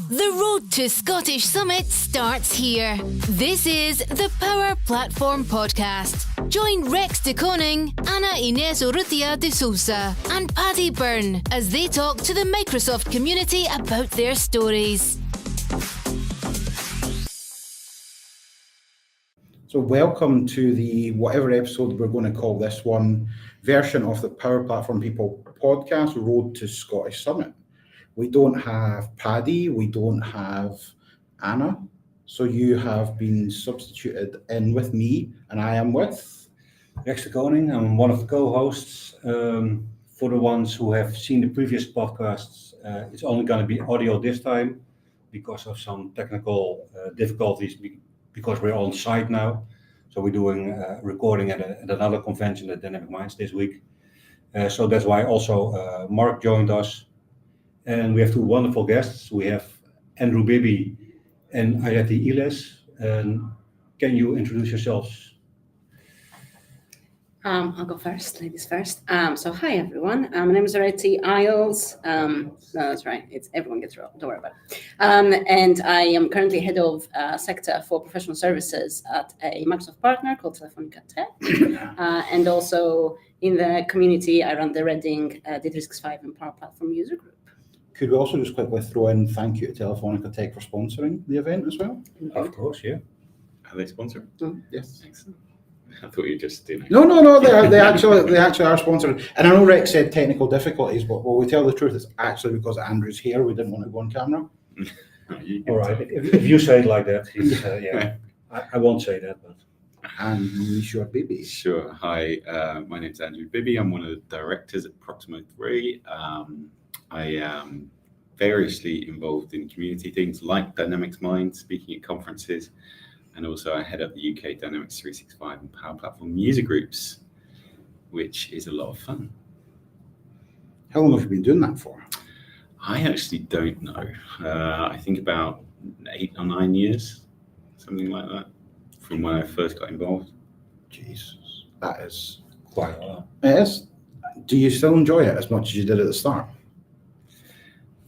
The road to Scottish Summit starts here. This is the Power Platform Podcast. Join Rex de Koning, Anna Ines Urrutia de Sousa, and Paddy Byrne as they talk to the Microsoft community about their stories. So welcome to the whatever episode we're going to call this one, version of the Power Platform People podcast, Road to Scottish Summit. We don't have Paddy, we don't have Anna, so you have been substituted in with me, and I am with Rex de Koning. I'm one of the co-hosts. For the ones who have seen the previous podcasts, it's only going to be audio this time because of some technical difficulties, because we're on site now. So we're doing recording at another convention at Dynamic Minds this week. So that's why also Mark joined us. And we have two wonderful guests. We have Bibby and Areti Iles. And can you introduce yourselves? I'll go first, ladies first. So hi everyone. My name is Areti Iles. No, that's right. It's everyone gets wrong. Don't worry about it. And I am currently head of sector for professional services at a Microsoft partner called Telefonica Tech. And also in the community, I run the Reading D365 and Power Platform user group. Could we also just quickly throw in thank you to Telefonica Tech for sponsoring the event as well? Of course, yeah. Are they sponsored? Yes. Excellent. I thought you were just doing it. No, they actually are sponsored. And I know Rex said technical difficulties, but we tell the truth, it's actually because Andrew's here. We didn't want to go on camera. All right. If you say it like that, yeah. I won't say that, but. And Misha Bibby. Sure. Hi, my name's Andrew Bibby. I'm one of the directors at Proximo 3. I am variously involved in community things like Dynamics Mind, speaking at conferences, and also I head up the UK Dynamics 365 and Power Platform user groups, which is a lot of fun. How long have you been doing that for? I actually don't know. I think about 8 or 9 years, something like that, from when I first got involved. Jesus, that is Quite a lot. It is. Do you still enjoy it as much as you did at the start?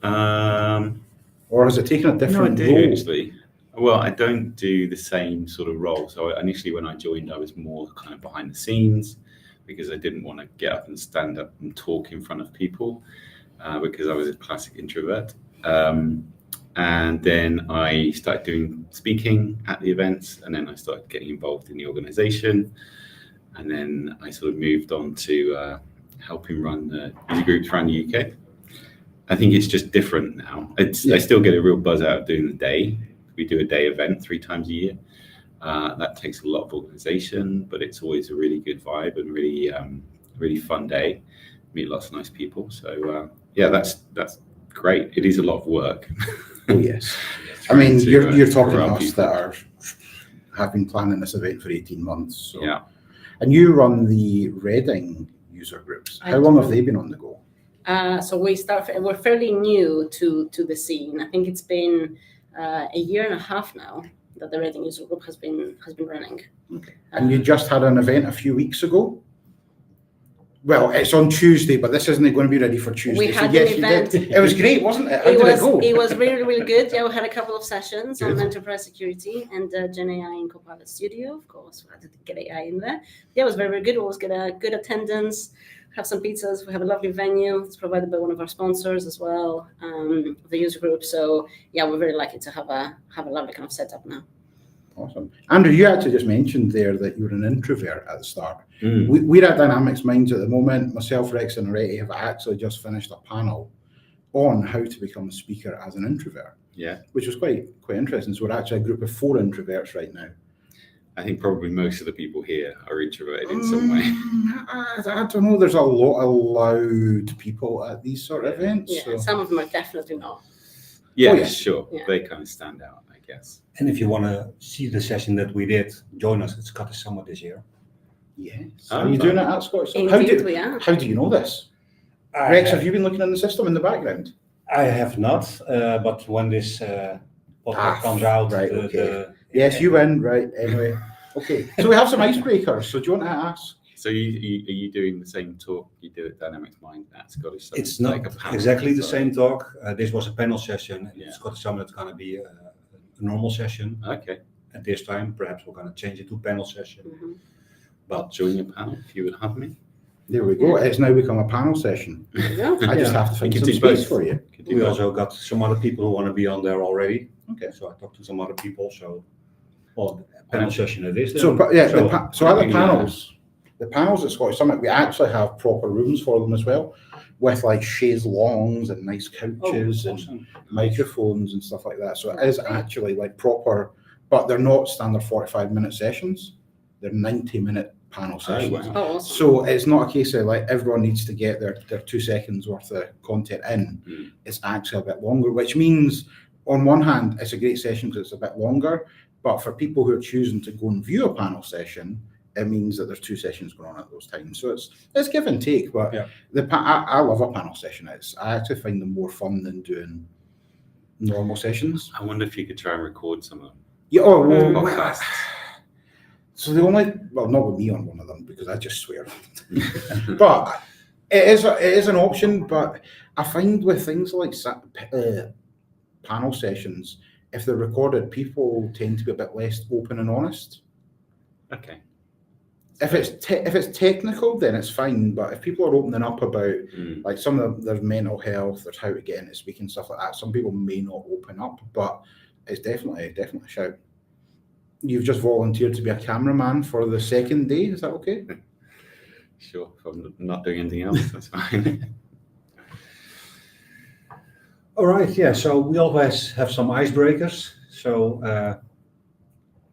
Or has it taken a different No, I do role? actually. Well, I don't do the same sort of role. So initially when I joined, I was more kind of behind the scenes because I didn't want to get up and stand up and talk in front of people because I was a classic introvert. And then I started doing speaking at the events, and then I started getting involved in the organization. And then I sort of moved on to helping run the user groups around the UK. I think it's just different now. I still get a real buzz out of doing the day. We do a day event 3 times a year. That takes a lot of organization, but it's always a really good vibe and really fun day. Meet lots of nice people. So that's great. It is a lot of work. Oh yes. I mean, you're talking to us that have been planning this event for 18 months. So. Yeah. And you run the Reading user groups. How long have they been on the go? So we're fairly new to the scene. I think it's been a year and a half now that the Reading user group has been running. Okay. And you just had an event a few weeks ago? Well, it's on Tuesday, but this isn't going to be ready for Tuesday. We had an event. It was great, wasn't it? How did it go? It was really, really good. Yeah, we had a couple of sessions on enterprise security and Gen AI in Copilot Studio. Of course, we had to get AI in there. Yeah, it was very, very good. We always get a good attendance. Have some pizzas. We have a lovely venue. It's provided by one of our sponsors as well, the user group. So yeah, we're very lucky to have a lovely kind of setup now. Awesome. Andrew, you actually just mentioned there that you were an introvert at the start. We're at Dynamics Minds at the moment. Myself, Rex and Areti have actually just finished a panel on how to become a speaker as an introvert. Yeah. Which was quite interesting. So we're actually a group of 4 introverts right now. I think probably most of the people here are introverted in some way. I don't know. There's a lot of loud people at these sort of events. Yeah, so. some of them are definitely not. Yeah, yeah. Sure. Yeah. They kind of stand out, I guess. And if you want to see the session that we did, join us at Scottish Summit this year. Yes. Oh, Are you fun. doing it at Scottish Summit? Indeed, we are. How do you know this? Rex, have you been looking in the system in the background? I have not, but when this podcast comes out, right, okay. Yes, you win, right, anyway. Okay, so we have some icebreakers, so do you want to ask So are you doing the same talk you did at Dynamics Mind at Scottish Summit? It's not like a panel? exactly the Sorry. same talk. This was a panel session, and Yeah. Scottish Summit is going to be a normal session. Okay. At this time, perhaps we're going to change it to panel session. Mhm. I'll join your panel if you would have me. There we go. It's now become a panel session. There you go. I just Yeah. have to find You some can do space both. for you. Could do We that. also got some other people who want to be on there already. Okay. So I talked to some other people. So, well, panel session it is. So, then. yeah, So, other yeah. panels, the panels at Scottish Summit, we actually have proper rooms for them as well, with like chaise longues and nice couches and awesome. microphones and stuff like that. So it is actually like proper, but they're not standard 45-minute sessions. They're 90-minute panel sessions. wow. Oh, awesome. So it's not a case of like everyone needs to get their 2 seconds worth of content in. Mm. It's actually a bit longer, which means on one hand, it's a great session because it's a bit longer, but for people who are choosing to go and view a panel session, it means that there's 2 sessions going on at those times. So it's give and take, but Yeah. I love a panel session. I actually find them more fun than doing normal sessions. I wonder if you could try and record some of them. Yeah, well, Podcasts. so the only, well, not with me on one of them because I just swear. But it is an option. But I find with things like panel sessions, if they're recorded, people tend to be a bit less open and honest. Okay. If it's technical, then it's fine. But if people are opening up about Mm. like some of their mental health, there's how to get into speaking, stuff like that, some people may not open up. But it's definitely a shout. You've just volunteered to be a cameraman for the second day. Is that okay? Sure. If I'm not doing anything else, that's fine. All right, yeah, so we always have some icebreakers. So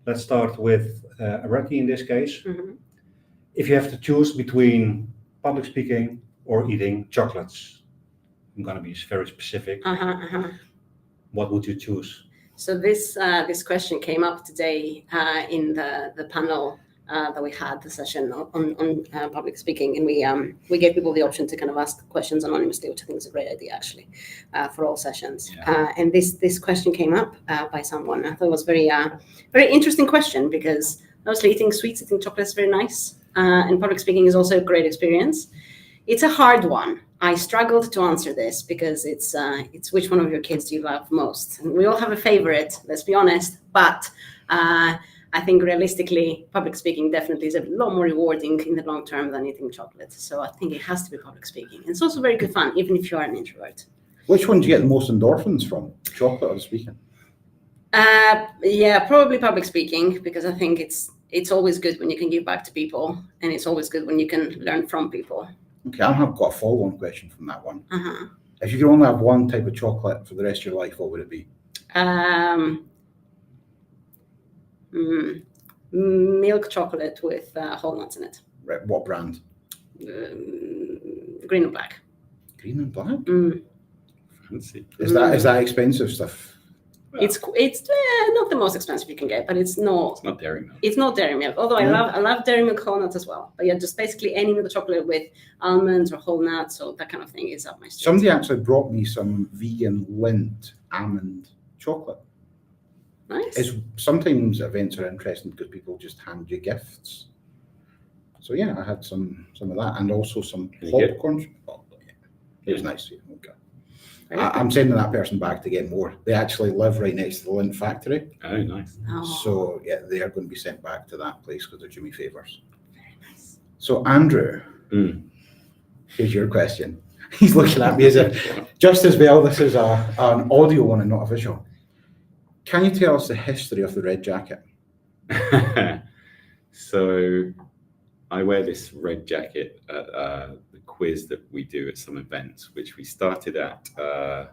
let's start with Areti in this case. Mhm. If you have to choose between public speaking or eating chocolates, I'm going to be very specific. What would you choose? So this question came up today in the panel that we had, the session on public speaking, and we gave people the option to kind of ask questions anonymously, which I think is a great idea actually for all sessions. Yeah. And this question came up by someone. I thought it was very interesting question because obviously eating sweets, eating chocolates is very nice, and public speaking is also a great experience. It's a hard one. I struggled to answer this because it's which one of your kids do you love most? And we all have a favorite, let's be honest, but I think realistically, public speaking definitely is a lot more rewarding in the long term than eating chocolate. So I think it has to be public speaking. And it's also very good fun, even if you are an introvert. Which one do you get the most endorphins from? Chocolate or speaking? Yeah, probably public speaking, because I think it's always good when you can give back to people, and it's always good when you can learn from people. Okay, I've got a follow-on question from that one. Uh-huh. If you could only have one type of chocolate for the rest of your life, what would it be? Milk chocolate with whole nuts in it. Right, what brand? Green and black. Green and black? Fancy. Is that expensive stuff? Well, It's not the most expensive you can get, but it's not dairy milk. It's not dairy milk, although Yeah. I love dairy milk whole nuts as well. But yeah, just basically any milk chocolate with almonds or whole nuts or that kind of thing is up my street. Somebody actually brought me some vegan Lindt almond chocolate. Nice. Sometimes events are interesting because people just hand you gifts. So yeah, I had some of that and also some Any good? popcorn. Oh, yeah. It was nice. Yeah, okay. Very I'm sending that person back to get more. They actually live right next to the Lindt factory. Oh, nice. Oh, So yeah, they are going to be sent back to that place because they're Jimmy Favors. very nice. So Andrew, Mm. here's your question. He's looking at me as if, just as well, this is an audio one and not a visual. Can you tell us the history of the red jacket? So I wear this red jacket at the quiz that we do at some events, which we started at, I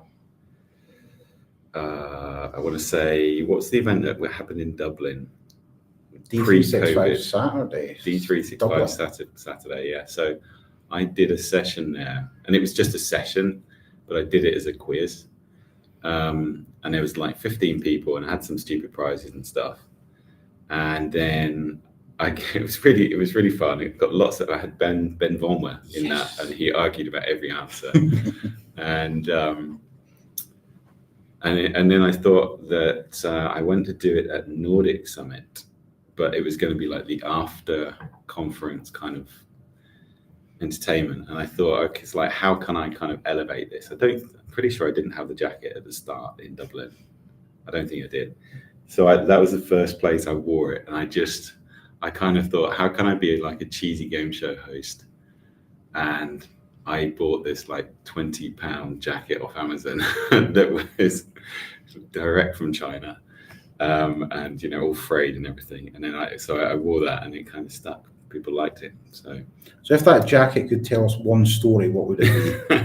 want to say, what's the event that happened in Dublin? D365 Pre-COVID. Saturday. D365 Saturday, yeah. So I did a session there, and it was just a session, but I did it as a quiz. And there was like 15 people, and I had some stupid prizes and stuff. And then it was really fun. It got lots of. I had Ben Vollmer in that, and he argued about every answer. And then I thought that I went to do it at Nordic Summit, but it was going to be like the after conference kind of entertainment, and I thought, okay, it's like, how can I kind of elevate this? I'm pretty sure I didn't have the jacket at the start in Dublin. I don't think I did. So that was the first place I wore it, and I kind of thought, how can I be like a cheesy game show host? And I bought this like £20 jacket off Amazon that was direct from China, and all frayed and everything. And then I wore that, and it kind of stuck. People liked it. So if that jacket could tell us one story, what would it be?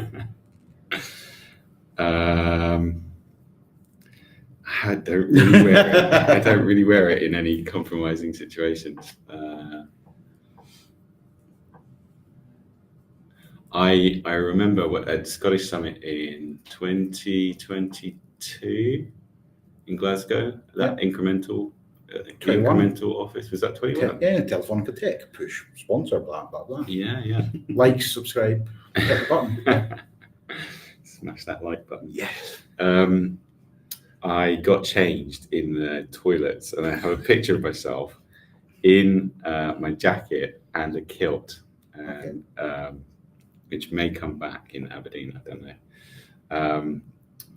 I don't really wear it. I don't really wear it in any compromising situations. I remember at Scottish Summit in 2022 in Glasgow, that incremental office, was that 21? Yeah, Telefonica Tech, push, sponsor, blah, blah, blah. Yeah. Like, subscribe, hit the button. Smash that like button. Yes. I got changed in the toilets, and I have a picture of myself in my jacket and a kilt, and which may come back in Aberdeen, I don't know.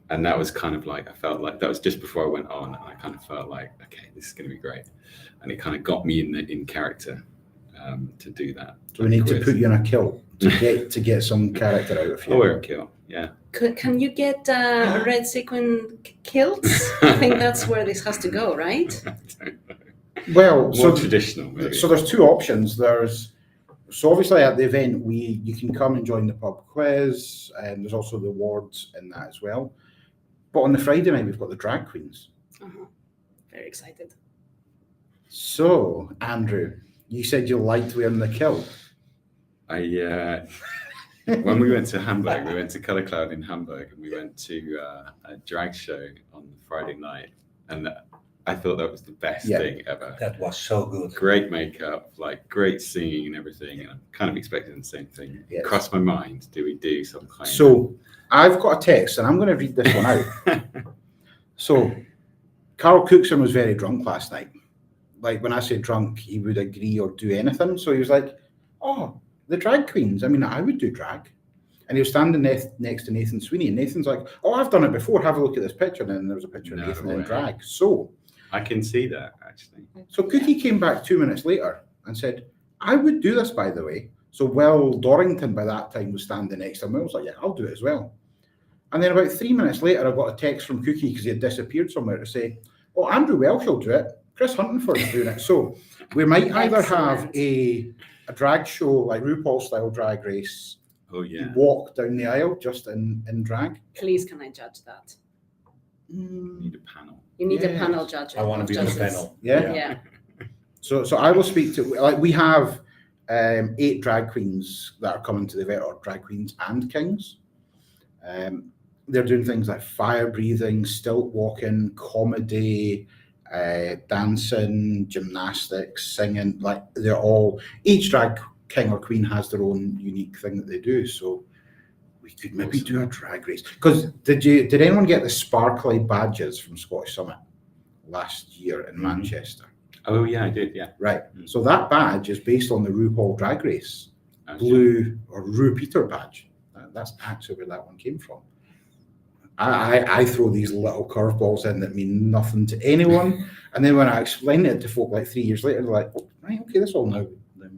And that was kind of like, I felt like that was just before I went on, and I kind of felt like, okay, this is going to be great, and it kind of got me in character to do that. So we need to put you in a kilt to get some character out of you. I'll wear a kilt, yeah. Can you get red sequin kilts? I think that's where this has to go, right? I don't know. Well, More traditional, maybe. So there's two options. So obviously at the event, you can come and join the pub quiz, and there's also the awards in that as well. But on the Friday night, we've got the drag queens. Very excited. So, Andrew, you said you liked wearing the kilt. When we went to Hamburg, we went to Colour Cloud in Hamburg, and we went to a drag show on Friday night, and I thought that was the best thing ever. That was so good. Great makeup, like great singing and everything, and I'm kind of expecting the same thing. Yes. Crossed my mind, do we do some kind So I've got a text, and I'm going to read this one out. So Carl Cookson was very drunk last night. Like, when I say drunk, he would agree or do anything. So he was like, oh, the drag queens. I mean, I would do drag. And he was standing next to Nathan Sweeney, and Nathan's like, oh, I've done it before. Have a look at this picture. And then there was a picture of Nathan in drag. So I can see that, actually. So Cookie came back 2 minutes later and said, I would do this, by the way. So Will Dorrington by that time was standing next to him. I was like, yeah, I'll do it as well. And then about 3 minutes later, I got a text from Cookie because he had disappeared somewhere to say, oh, Andrew Welsh will do it. Chris Huntingford is doing it. So we might either have a drag show, like RuPaul style drag race. Oh, yeah. You walk down the aisle just in drag. Please, can I judge that? You need a panel. You need a panel judge. I want to be on the panel. Yeah. So I will speak to, like, we have 8 drag queens that are coming to the event, or drag queens and kings. They're doing things like fire breathing, stilt walking, comedy, dancing, gymnastics, singing. Like, they're all, each drag king or queen has their own unique thing that they do. So we could maybe do a drag race. Because did anyone get the sparkly badges from Scottish Summit last year in Manchester? Oh, yeah, I did, yeah. Right. So that badge is based on the RuPaul Drag Race blue or Ru Peter badge. That's actually where that one came from. I throw these little curveballs in that mean nothing to anyone, and then when I explain it to folk like 3 years later, they're like, oh, right, okay, this all now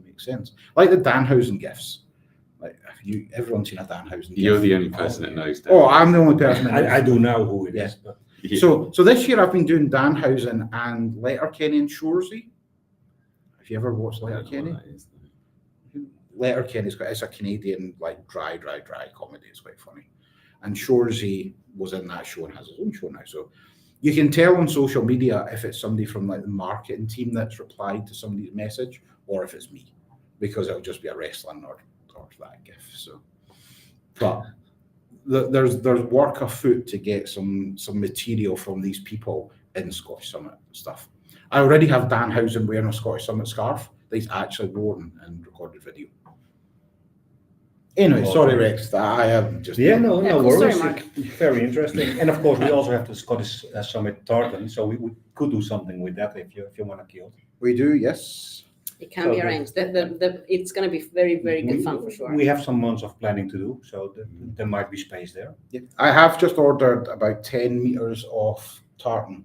makes sense. Like the Danhausen gifts. Like, everyone's seen a Danhausen gift? You're the only person that knows that. Oh, I'm the only person that knows. I do know who it is. But... Yeah. So this year I've been doing Danhausen and Letterkenny and Shoresy. Have you ever watched Letterkenny? Letterkenny's it's a Canadian, like, dry comedy. It's quite funny. And Shoresy was in that show and has his own show now. So you can tell on social media if it's somebody from, like, the marketing team that's replied to somebody's message, or if it's me, because it'll just be a wrestling or that gift. So, but there's work afoot to get some material from these people in Scottish Summit stuff. I already have Danhausen wearing a Scottish Summit scarf that he's actually worn and recorded video. Anyway, sorry, Rex, I have just... Yeah, no worries. Sorry, Mark. Very interesting. And of course, we also have the Scottish Summit tartan, so we could do something with that if you want to kill. We do, yes. It can be arranged. It's going to be very, very good fun for sure. We have some months of planning to do, so there might be space there. Yeah. I have just ordered about 10 meters of tartan,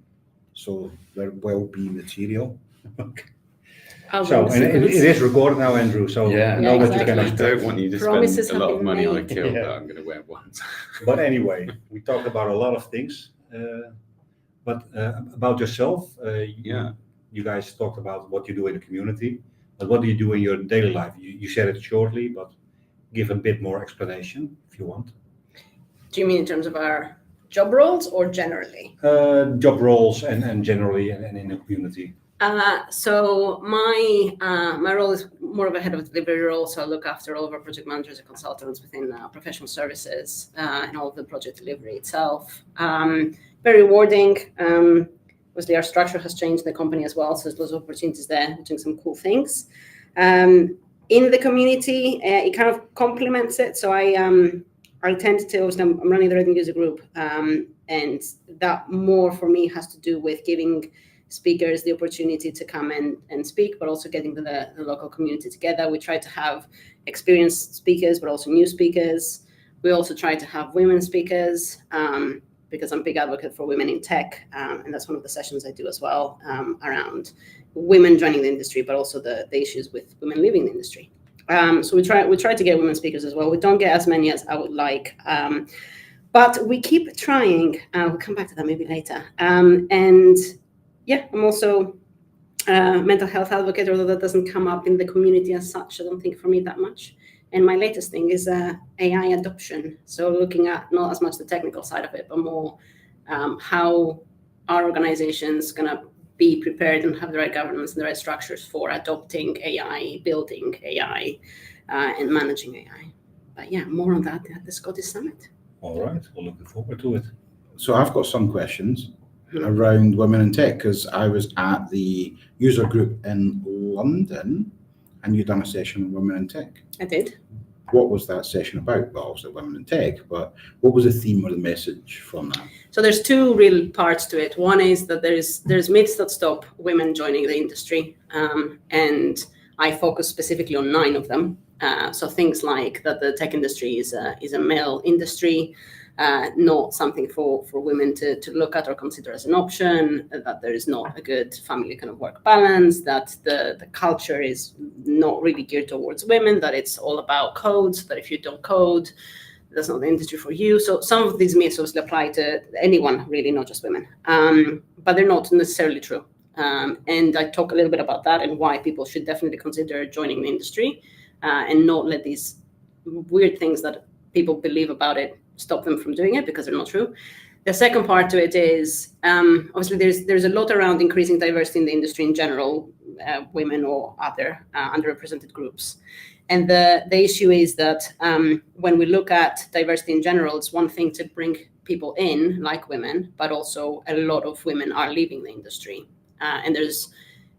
so there will be material. Okay. I'll So, bring and the it is recorded now, Andrew, so Yeah, know what you exactly. can I expect. don't want you to Promises spend a lot have of money been on a made. kilt Yeah. that I'm going to wear once. But anyway, we talked about a lot of things. But about yourself, Yeah. you guys talked about what you do in the community, but what do you do in your daily life? You said it shortly, but give a bit more explanation if you want. Do you mean in terms of our job roles or generally? Job roles and generally and in the community. So my role is more of a head of delivery role. So I look after all of our project managers and consultants within professional services and all of the project delivery itself. Very rewarding. Obviously, our structure has changed in the company as well, so there's lots of opportunities there, doing some cool things. In the community, it kind of complements it. So I tend to, I'm running the Reading User Group, and that more for me has to do with giving speakers the opportunity to come and speak, but also getting the local community together. We try to have experienced speakers, but also new speakers. We also try to have women speakers, because I'm a big advocate for women in tech, and that's one of the sessions I do as well, around women joining the industry, but also the issues with women leaving the industry. So we try to get women speakers as well. We don't get as many as I would like, but we keep trying. We'll come back to that maybe later. And yeah, I'm also a mental health advocate, although that doesn't come up in the community as such, I don't think, for me that much. And my latest thing is AI adoption. So looking at not as much the technical side of it, but more how our organization's going to be prepared and have the right governance and the right structures for adopting AI, building AI, and managing AI. But yeah, more on that at the Scottish Summit. All right, we're looking forward to it. So I've got some questions around women in tech, because I was at the user group in London and you'd done a session on women in tech. I did. What was that session about? Well, obviously women in tech, but what was the theme or the message from that? So there's two real parts to it. One is that there's myths that stop women joining the industry, and I focus specifically on 9 of them. So things like that the tech industry is a male industry, not something for women to look at or consider as an option, that there is not a good family kind of work balance, that the culture is not really geared towards women, that it's all about codes, that if you don't code, that's not the industry for you. So some of these myths obviously apply to anyone, really, not just women, but they're not necessarily true. And I talk a little bit about that and why people should definitely consider joining the industry, and not let these weird things that people believe about it stop them from doing it, because they're not true. The second part to it is, obviously there's a lot around increasing diversity in the industry in general, women or other underrepresented groups. And the issue is that when we look at diversity in general, it's one thing to bring people in, like women, but also a lot of women are leaving the industry. And there's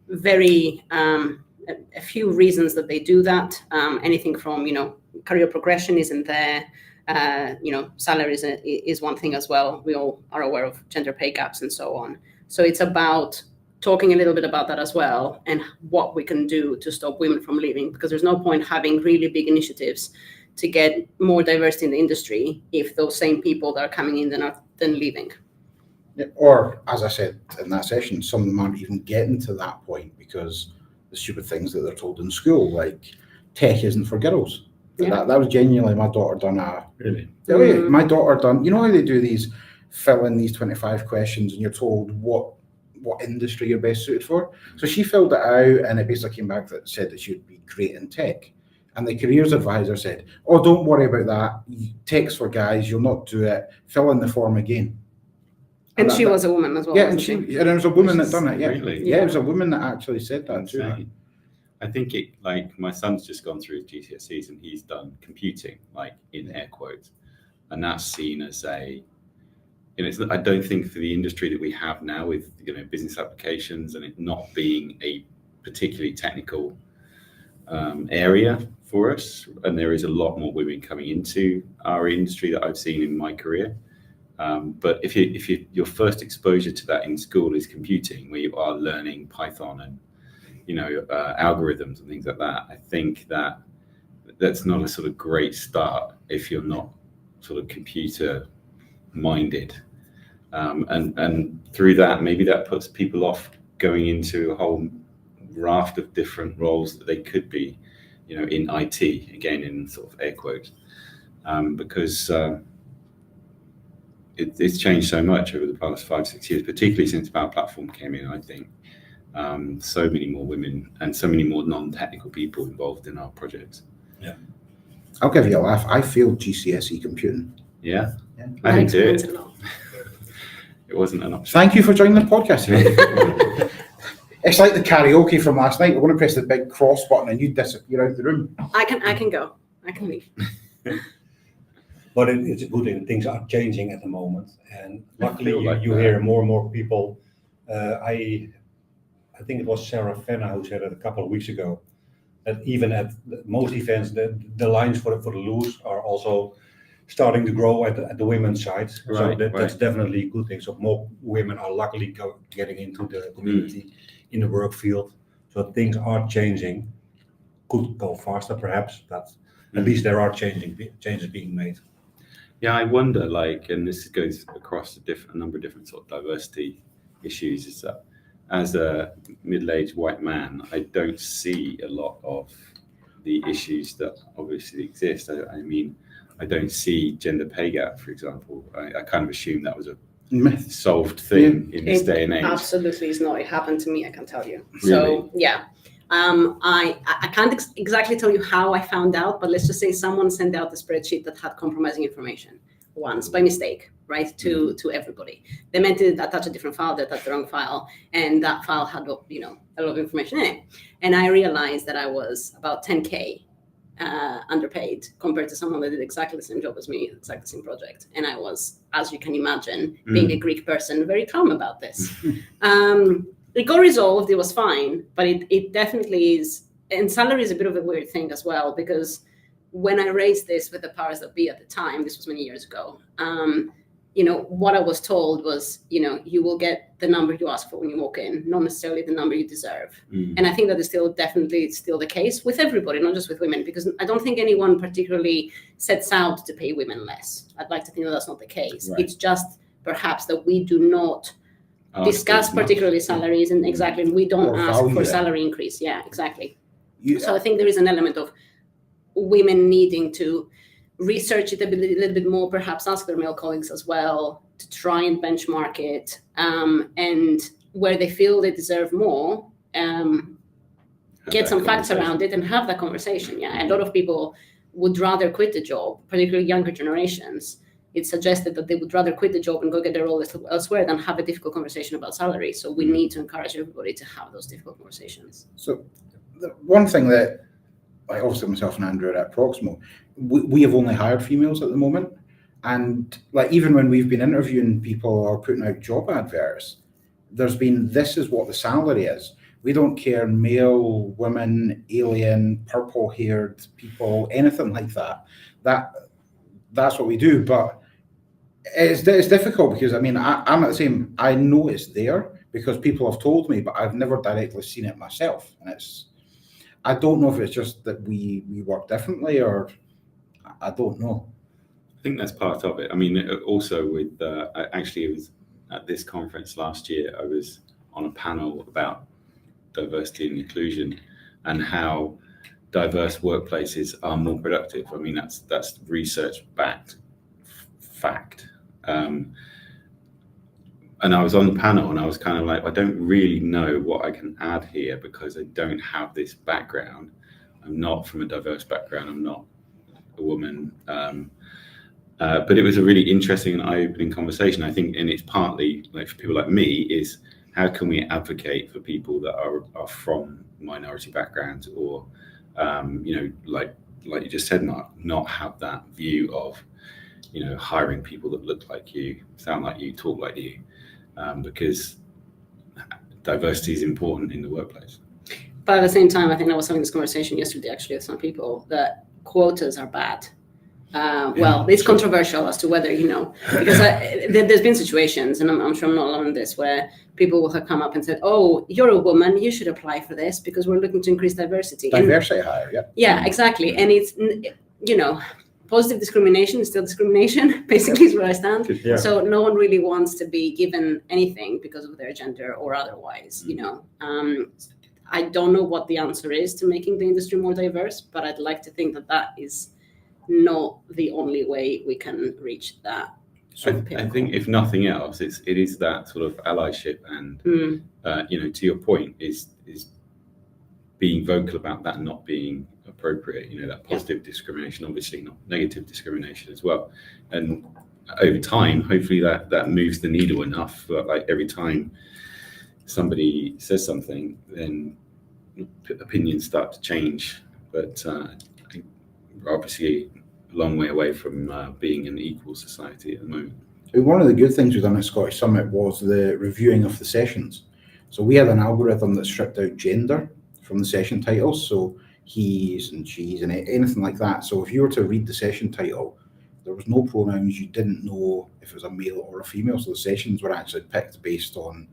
very a few reasons that they do that. Anything from, career progression isn't there. Salaries is one thing as well. We all are aware of gender pay gaps and so on. So it's about talking a little bit about that as well, and what we can do to stop women from leaving, because there's no point having really big initiatives to get more diversity in the industry if those same people that are coming in then leaving. Yeah, or, as I said in that session, some of them aren't even getting to that point because the stupid things that they're told in school, like tech isn't for girls. Yeah. That was genuinely my daughter done a... Really? Yeah, my daughter done... You know how they do these, fill in these 25 questions and you're told what industry you're best suited for? So she filled it out and it basically came back that said that she would be great in tech. And the careers advisor said, oh, don't worry about that. Tech's for guys. You'll not do it. Fill in the form again. And she was a woman as well. Yeah, and it was a woman that done it. Yeah, Really? yeah, it was a woman that actually said that too. Insane. I think my son's just gone through his GCSEs and he's done computing, like in air quotes, and that's seen as I don't think for the industry that we have now with business applications and it not being a particularly technical area for us, and there is a lot more women coming into our industry that I've seen in my career. But if your first exposure to that in school is computing, where you are learning Python and algorithms and things like that. I think that's not a sort of great start if you're not sort of computer minded. And through that, maybe that puts people off going into a whole raft of different roles that they could be, in IT, again, in sort of air quotes, because it's changed so much over the past 5-6 years, particularly since Power Platform came in, I think. So many more women and so many more non-technical people involved in our projects. Yeah. I'll give you a laugh. I failed GCSE computing. Yeah. Yeah. I didn't do explains it. a lot. It wasn't an option. Thank you for joining the podcast. It's like the karaoke from last night. We're going to press the big cross button and you disappear out of the room. I can go. I can leave. But it's a good thing. Things are changing at the moment, and luckily feel like you that. hear more and more people. I think it was Sarah Fenner who said it a couple of weeks ago, that even at most events, the lines for the loose are also starting to grow at the women's side. Right, So that's right. definitely a good thing. So more women are luckily getting into the community in the work field. So things are changing. Could go faster perhaps, but at least there are changes being made. Yeah, I wonder, and this goes across a number of different sort of diversity issues, is that as a middle-aged white man, I don't see a lot of the issues that obviously exist. I mean, I don't see gender pay gap, for example. I kind of assume that was a Myth. solved thing in this day and age. Absolutely is not. It happened to me, I can tell you. Really? So yeah. I can't exactly tell you how I found out, but let's just say someone sent out a spreadsheet that had compromising information once by mistake, right, to everybody. They meant to attach a different file, they attached the wrong file, and that file had a lot of information in it. And I realized that I was about 10K underpaid compared to someone that did exactly the same job as me, exactly the same project. And I was, as you can imagine, being a Greek person, very calm about this. It got resolved, it was fine, but it definitely is, and salary is a bit of a weird thing as well, because when I raised this with the powers that be at the time, this was many years ago, what I was told was, you will get the number you ask for when you walk in, not necessarily the number you deserve. And I think that is definitely the case with everybody, not just with women, because I don't think anyone particularly sets out to pay women less. I'd like to think that that's not the case. Right. It's just perhaps that we do not discuss as much. particularly salaries, and exactly, we don't Or ask value for it. salary increase. Yeah, exactly. You, So I think there is an element of women needing to research it a little bit more, perhaps ask their male colleagues as well to try and benchmark it, and where they feel they deserve more, get some facts around it and have that conversation. Yeah, a lot of people would rather quit the job, particularly younger generations. It's suggested that they would rather quit the job and go get their role elsewhere than have a difficult conversation about salary. So we need to encourage everybody to have those difficult conversations. So the one thing that, obviously myself and Andrew are at Proximo, we have only hired females at the moment. And even when we've been interviewing people or putting out job adverts, there's been, this is what the salary is. We don't care, male, women, alien, purple-haired people, anything like that. That's what we do. But it's difficult because, I'm at the same, I know it's there because people have told me, but I've never directly seen it myself. And I don't know if it's just that we work differently, or I don't know. I think that's part of it. I mean, also with, actually it was at this conference last year, I was on a panel about diversity and inclusion and how diverse workplaces are more productive. I mean, that's research-backed fact. And I was on the panel and I was kind of like, I don't really know what I can add here because I don't have this background. I'm not from a diverse background. I'm not a woman. But it was a really interesting and eye-opening conversation, I think, and it's partly for people like me is how can we advocate for people that are from minority backgrounds or, like you just said, Mark, not have that view of, hiring people that look like you, sound like you, talk like you, because diversity is important in the workplace. But at the same time, I think I was having this conversation yesterday actually with some people that quotas are bad. well, it's controversial as to whether, because there's been situations, and I'm sure I'm not alone in this, where people will have come up and said, oh, you're a woman, you should apply for this because we're looking to increase diversity. Diversity hire, yeah. Yeah, exactly. And it's, positive discrimination is still discrimination, basically is where I stand. Yeah. So no one really wants to be given anything because of their gender or otherwise, I don't know what the answer is to making the industry more diverse, but I'd like to think that is not the only way we can reach that. I think if nothing else, it is that sort of allyship and, to your point, is being vocal about that not being appropriate, that positive discrimination, obviously not negative discrimination as well. And over time, hopefully that moves the needle enough that like every time somebody says something, then opinions start to change. But we're obviously a long way away from being an equal society at the moment. One of the good things we've done at Scottish Summit was the reviewing of the sessions. So we had an algorithm that stripped out gender from the session titles, so he's and she's and anything like that. So if you were to read the session title, there was no pronouns. You didn't know if it was a male or a female. So the sessions were actually picked based on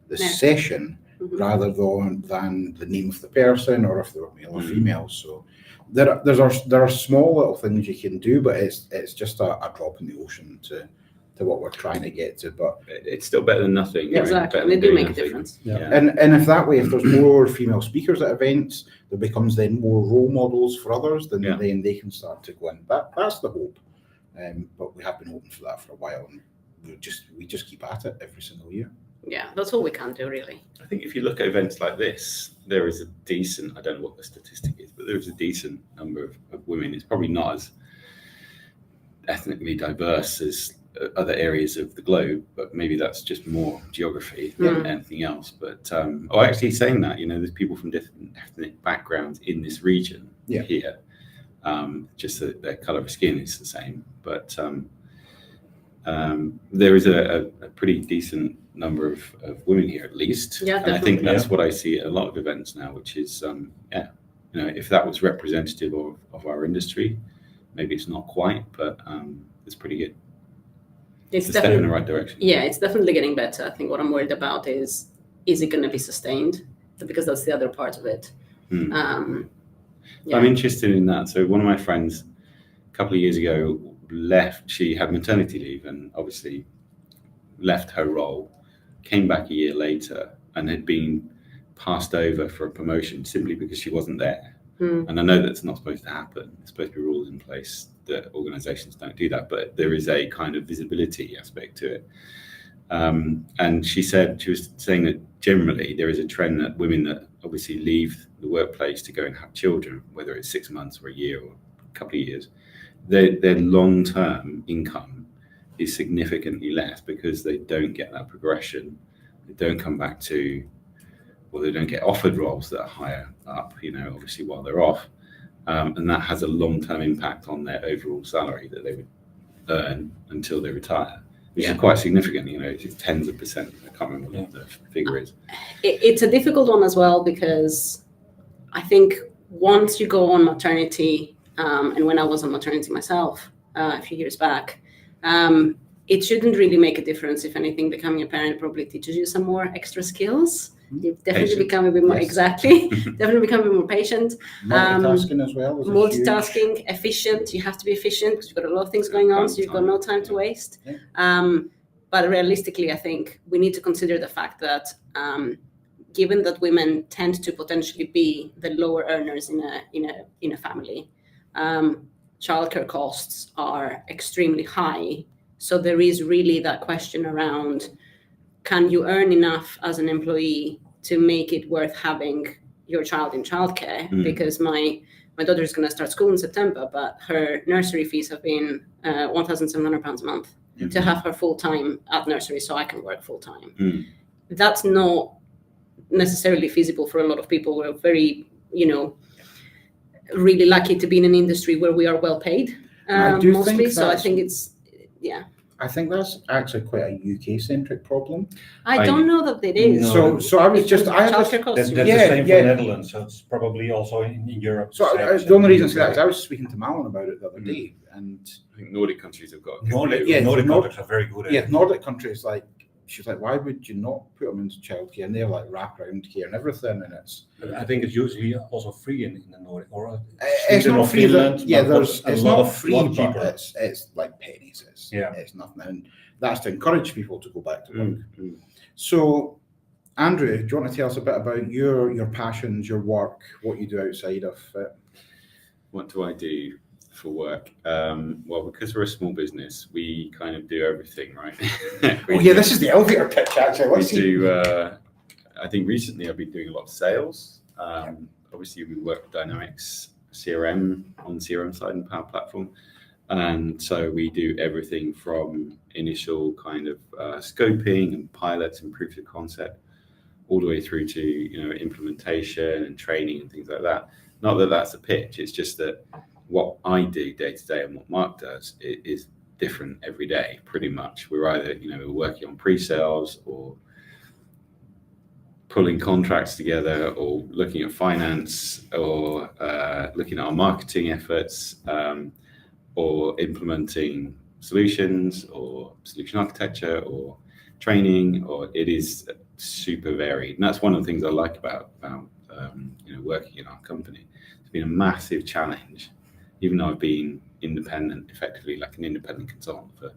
the session rather than the name of the person or if they were male or female. So there are small little things you can do, but it's just a drop in the ocean to what we're trying to get to. But it's still better than nothing. Yeah, exactly. Right? They do make a difference. Yeah. And if that way, if there's more female speakers at events, there becomes then more role models for others, then they can start to go in. That's the hope. But we have been hoping for that for a while, and we just keep at it every single year. Yeah, that's all we can do, really. I think if you look at events like this, there is a decent, I don't know what the statistic is, but there is a decent number of women. It's probably not as ethnically diverse as other areas of the globe, but maybe that's just more geography than anything else. But actually saying that, there's people from different ethnic backgrounds in this region here. Just that their colour of skin is the same, but there is a pretty decent number of women here at least. Yeah, and I think that's what I see at a lot of events now, which is if that was representative of our industry, maybe it's not quite, but it's pretty good. It's a step in the right direction. Yeah, it's definitely getting better. I think what I'm worried about is it going to be sustained? Because that's the other part of it. I'm interested in that. So one of my friends a couple of years ago left. She had maternity leave and obviously left her role, came back a year later and had been passed over for a promotion simply because she wasn't there. And I know that's not supposed to happen. There's supposed to be rules in place that organizations don't do that, but there is a kind of visibility aspect to it. And she was saying that generally there is a trend that women that obviously leave the workplace to go and have children, whether it's 6 months or a year or a couple of years, their long-term income is significantly less because they don't get that progression. They don't come back to, or they don't get offered roles that are higher up, obviously while they're off. And that has a long-term impact on their overall salary that they would earn until they retire, which is quite significant. It's tens of percent. I can't remember what the figure is. It's a difficult one as well, because I think once you go on maternity, and when I was on maternity myself a few years back, it shouldn't really make a difference. If anything, becoming a parent probably teaches you some more extra skills. You definitely become a bit more definitely become a bit more patient. Multitasking as well. Multitasking, efficient. You have to be efficient because you've got a lot of things going on, so you've got no time to waste. But realistically, I think we need to consider the fact that given that women tend to potentially be the lower earners in a family, childcare costs are extremely high. So there is really that question around, can you earn enough as an employee to make it worth having your child in childcare? Because my daughter is going to start school in September, but her nursery fees have been £1,700 a month to have her full-time at nursery so I can work full-time. That's not necessarily feasible for a lot of people. We're very, really lucky to be in an industry where we are well paid, mostly. So I think it's, I think that's actually quite a UK-centric problem. I don't know that it is. No. So I was just, I had Childcare this, costs. That's Yeah, the same for yeah. Netherlands, so it's probably also in Europe. so the only reason I say that is I was speaking to Malin about it the other day, and I think Nordic countries have got a good Nordic, view. Yeah, Nordic Nord- countries are very good at yeah, it. Nordic countries, like, she was like, why would you not put them into childcare? And they're like wraparound care and everything, and it's I think it's usually also free in the Nordic, or it's Sweden not or free. Finland, Yeah, but there's a it's lot not of- free, lot but cheaper. it's like pennies. Yeah. It's nothing, and that's to encourage people to go back to work. Mm. So, Andrew, do you want to tell us a bit about your passions, your work, what you do outside of it? What do I do for work? Well, because we're a small business, we kind of do everything, right? Oh yeah, this is the elevator pitch actually. We Let's see. do. I think recently I've been doing a lot of sales. Obviously, we work with Dynamics CRM on the CRM side and Power Platform, and so we do everything from initial kind of scoping and pilots and proof of concept, all the way through to implementation and training and things like that. Not that that's a pitch; it's just that what I do day to day and what Mark does is different every day. Pretty much, we're either we're working on pre-sales or pulling contracts together, or looking at finance, or looking at our marketing efforts, or implementing solutions, or solution architecture, or training, or it is super varied. And that's one of the things I like about working in our company. It's been a massive challenge, even though I've been independent, effectively like an independent consultant for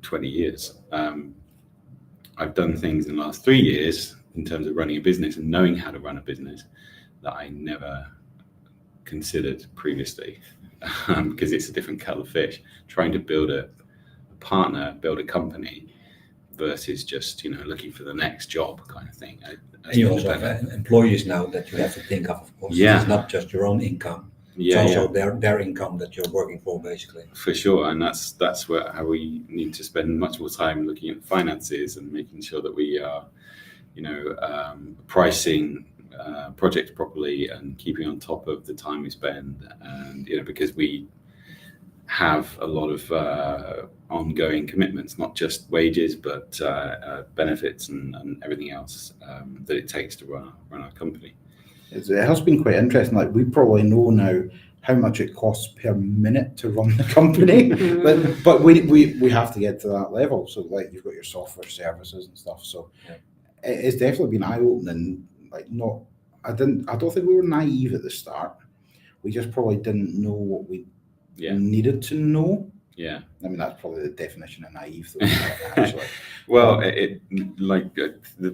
20 years. I've done things in the last 3 years in terms of running a business and knowing how to run a business that I never considered previously, because it's a different kettle of fish. Trying to build a partner, build a company, versus just looking for the next job kind of thing. And you also have employees now that you have to think of course. Yeah. It's not just your own income. Yeah, It's also their income that you're working for, basically. for sure, and that's how we need to spend much more time looking at finances and making sure that we are, pricing projects properly and keeping on top of the time we spend, and because we have a lot of ongoing commitments, not just wages, but benefits and everything else that it takes to run our company. It has been quite interesting. Like, we probably know now how much it costs per minute to run the company, but we have to get to that level. So like, you've got your software services and stuff. So it's definitely been eye-opening. Like, I don't think we were naive at the start. We just probably didn't know what we needed to know. Yeah. I mean, that's probably the definition of naive, though, actually. Well,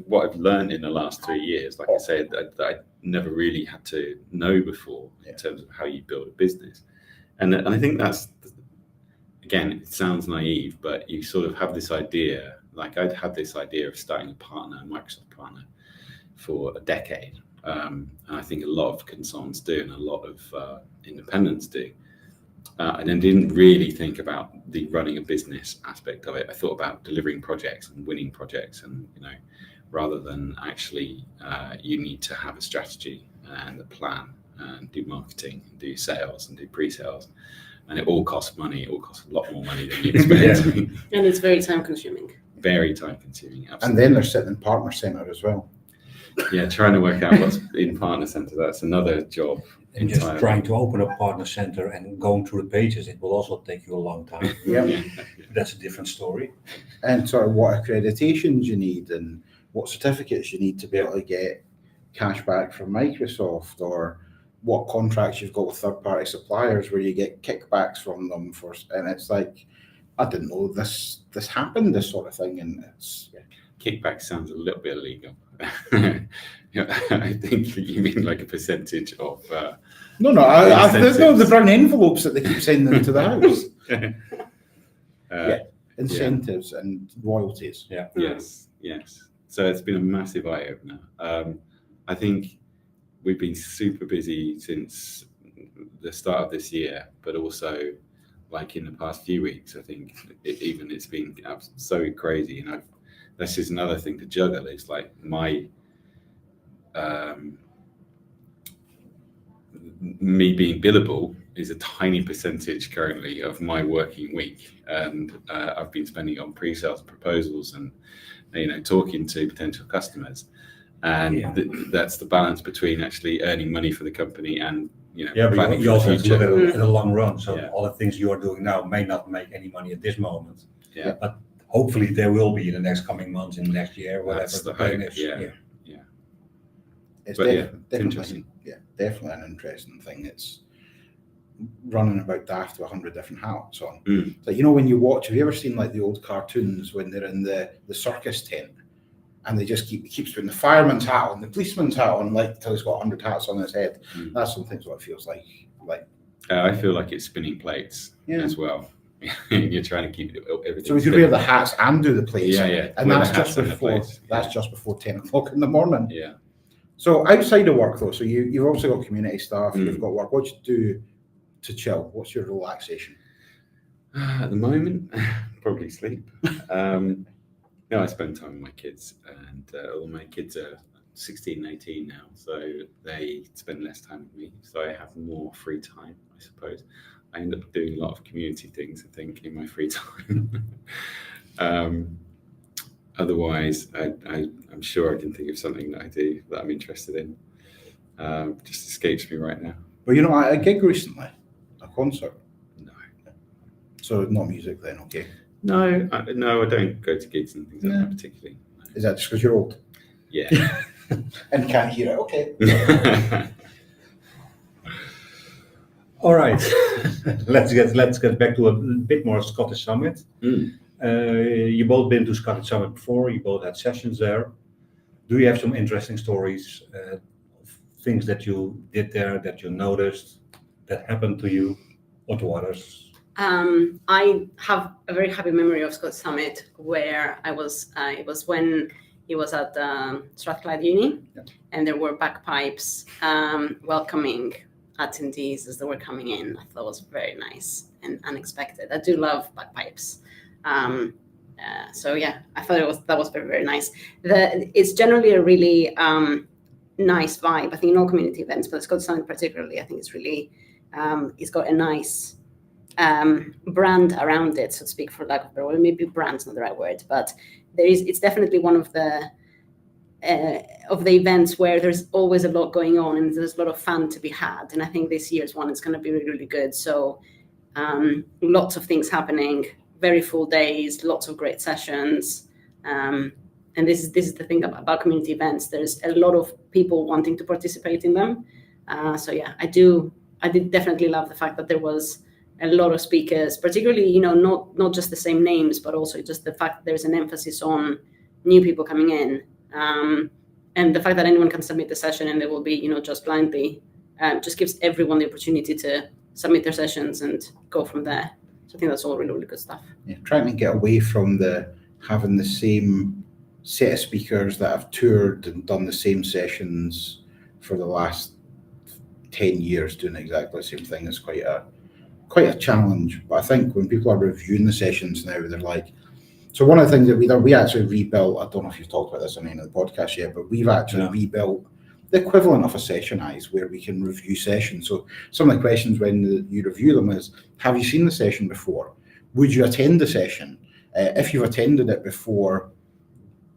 what I've learned in the last 3 years, like I said, that I never really had to know before in terms of how you build a business. And I think that's, again, it sounds naive, but you sort of have this idea, like I'd had this idea of starting a Microsoft partner for a decade. And I think a lot of consultants do, and a lot of independents do. And I didn't really think about the running a business aspect of it. I thought about delivering projects and winning projects, and rather than actually, you need to have a strategy and a plan, and do marketing, and do sales, and do pre-sales, and it all costs money. It all costs a lot more money than you expect. And it's very time consuming. Very time consuming. Absolutely. And then they're sitting in partner center as well. Yeah, trying to work out what's in partner center. That's another job. And just trying to open a partner center and going through the pages, it will also take you a long time. Yeah. That's a different story. And sort of what accreditations you need and what certificates you need to be able to get cash back from Microsoft, or what contracts you've got with third-party suppliers where you get kickbacks from them and it's like, I didn't know this happened, this sort of thing, and it's Kickback sounds a little bit illegal. I think you mean like a percentage of. No, the brown envelopes that they keep sending to the house. Incentives and royalties. Yeah. Yes. So it's been a massive eye opener. I think we've been super busy since the start of this year, but also like in the past few weeks, I think it's been so crazy, and this is another thing to juggle. It's like my me being billable is a tiny percentage currently of my working week, and I've been spending on pre-sales proposals and talking to potential customers, and that's the balance between actually earning money for the company and but you also have to look at it in the long run. So all the things you are doing now may not make any money at this moment. Yeah. But hopefully there will be in the next coming months, in the next year, whatever That's the plan is. It's interesting. definitely an interesting thing. It's running about daft with 100 different hats on. So when you watch, have you ever seen like the old cartoons when they're in the circus tent and they just keeps putting the fireman's hat on, the policeman's hat on, like till he's got 100 hats on his head. That's sometimes what it feels like. I feel like it's spinning plates as well. You're trying to keep everything. So we could wear the hats and do the plates. And wear that's just before 10 o'clock in the morning. Yeah. So outside of work though, so you've also got community staff, you've got work. What do you do to chill? What's your relaxation? At the moment, probably sleep. I spend time with my kids, and all my kids are 16 and 18 now, so they spend less time with me, so I have more free time, I suppose. I end up doing a lot of community things, I think, in my free time. Otherwise, I'm sure I can think of something that I do that I'm interested in. Just escapes me right now. Well, a gig recently, a concert. No. So not music then, okay? No, I don't go to gigs and things like that particularly. No. Is that just because you're old? Yeah. And can't hear it, okay. All right, let's get back to a bit more Scottish Summit. You both been to Scottish Summit before. You both had sessions there. Do you have some interesting stories, things that you did there that you noticed that happened to you or to others? I have a very happy memory of Scottish Summit where I was. It was when he was at Strathclyde Uni, and there were bagpipes welcoming attendees as they were coming in. I thought it was very nice and unexpected. I do love bagpipes. So yeah, I thought that was very, very nice. It's generally a really nice vibe. I think in all community events, but Scottish Summit particularly, I think it's really it's got a nice brand around it, so to speak, for lack of a better word. Maybe brand's not the right word, but it's definitely one of the events where there's always a lot going on and there's a lot of fun to be had. And I think this year's one is going to be really, really good. So lots of things happening, very full days, lots of great sessions. And this is the thing about community events. There's a lot of people wanting to participate in them. So yeah, I did definitely love the fact that there was a lot of speakers, particularly, not just the same names, but also just the fact that there's an emphasis on new people coming in. And the fact that anyone can submit the session and they will be, just blindly, just gives everyone the opportunity to submit their sessions and go from there. So I think that's all really, really good stuff. Yeah, trying to get away from having the same set of speakers that have toured and done the same sessions for the last 10 years doing exactly the same thing is quite a challenge. But I think when people are reviewing the sessions now, they're like, so one of the things that we actually rebuilt, I don't know if you've talked about this on any of the podcast yet, but we've actually rebuilt the equivalent of a session eyes where we can review sessions. So some of the questions when you review them is, have you seen the session before? Would you attend the session? If you've attended it before,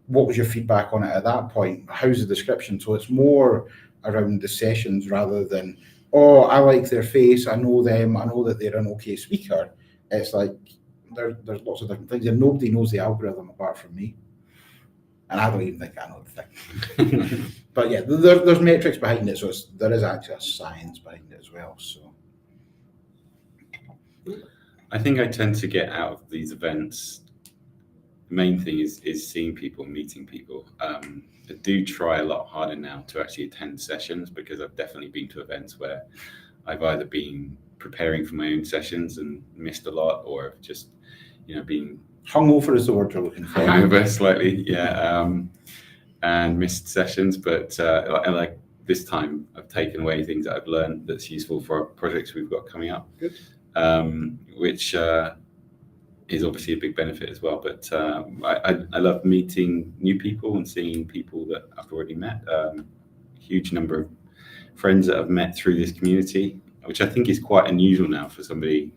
what was your feedback on it at that point? How's the description? So it's more around the sessions rather than, oh, I like their face, I know them, I know that they're an okay speaker. It's like, there's lots of different things, and nobody knows the algorithm apart from me. And I don't even think I know the thing. But yeah, there's metrics behind it, so there is actually a science behind it as well. So I think I tend to get out of these events. The main thing is seeing people, meeting people. I do try a lot harder now to actually attend sessions, because I've definitely been to events where I've either been preparing for my own sessions and missed a lot, or I've just, been hungover is the word you're looking for. Hungover slightly, and missed sessions. But like this time, I've taken away things that I've learned that's useful for projects we've got coming up. Good. Which is obviously a big benefit as well. But I love meeting new people and seeing people that I've already met. Huge number of friends that I've met through this community which I think is quite unusual now for somebody.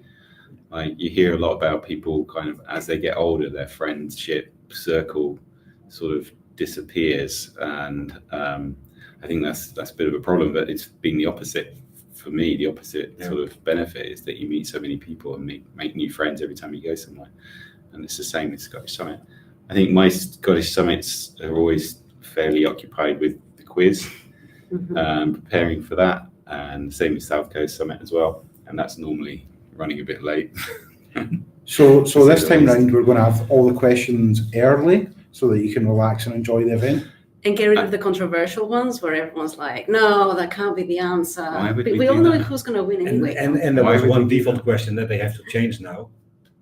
Like you hear a lot about people kind of as they get older, their friendship circle sort of disappears, and I think that's a bit of a problem. But it's been the opposite for me. The opposite sort of benefit is that you meet so many people and make new friends every time you go somewhere, and it's the same with Scottish Summit. I think my Scottish Summits are always fairly occupied with the quiz, preparing for that, and the same with South Coast Summit as well, and that's normally running a bit late. So this time round, we're going to have all the questions early so that you can relax and enjoy the event. And get rid of the controversial ones where everyone's like, no, that can't be the answer. Why would But we we do all know that? who's going to win anyway. And there Why was would one we do default that? question that they have to change now.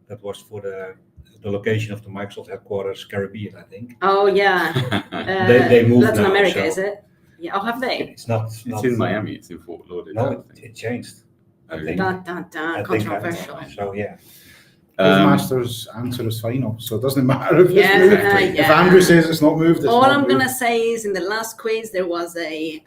That was for the location of the Microsoft headquarters, Caribbean, I think. Oh, yeah. They moved Latin now, America, so- is it? Yeah. Oh, have they? It's not. It's in Miami. It's in Fort Lauderdale. No, it changed. Oh, think. Dun, dun, dun, I think controversial. so yeah. Quizmaster's answer is final, so it doesn't matter if it's Yeah, moved. exactly. If Andrew says it's not moved, it's All not I'm moved. gonna say is, in the last quiz, there was a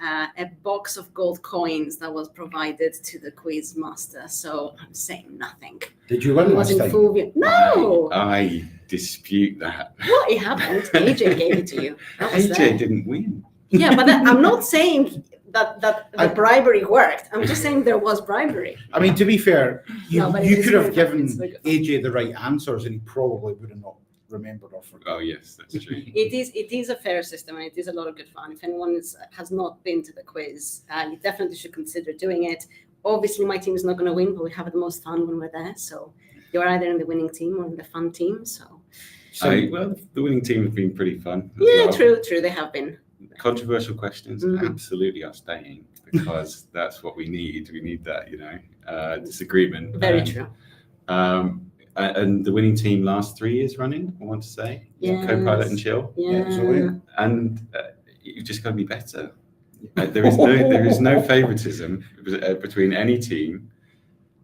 box of gold coins that was provided to the quiz master. So I'm saying nothing. Did you It win was last in time? full view. No, I dispute that. what? It happened. AJ gave it to you. That was AJ there. didn't win. Yeah, but I'm not saying that the bribery worked. I'm just saying there was bribery. I mean, to be fair, you, No, but you it could is have very given it's very good. AJ the right answers and he probably would have not remembered or forgotten. Oh yes, that's true. It is a fair system, and it is a lot of good fun. If anyone has not been to the quiz, you definitely should consider doing it. Obviously, my team is not going to win, but we have the most fun when we're there. So you're either in the winning team or in the fun team. So Well, the winning team have been pretty fun. as yeah, well. true, they have been. Controversial questions Mhm. absolutely are staying because that's what we need. We need that, disagreement. Very true. And the winning team last 3 years running, I want to say. Yes. Co-pilot and chill. Yeah. so And you've just got to be better. There is no favoritism between any team.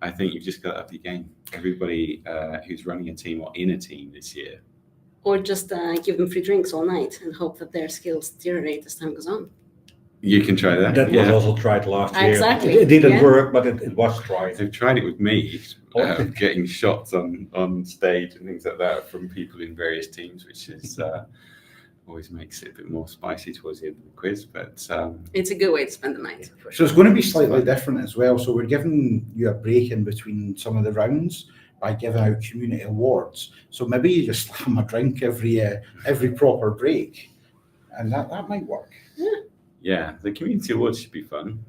I think you've just got to up your game. Everybody who's running a team or in a team this year. Or just give them free drinks all night and hope that their skills deteriorate as time goes on. You can try that. That was also tried last year. Exactly, It didn't yeah. work, but it was tried. They've tried it with me, getting shots on stage and things like that from people in various teams, which is always makes it a bit more spicy towards the end of the quiz. But It's a good way to spend the night. For So sure. it's going to be slightly different as well. So we're giving you a break in between some of the rounds by giving out community awards. So maybe you just slam a drink every proper break, and that might work. yeah, the community awards should be fun.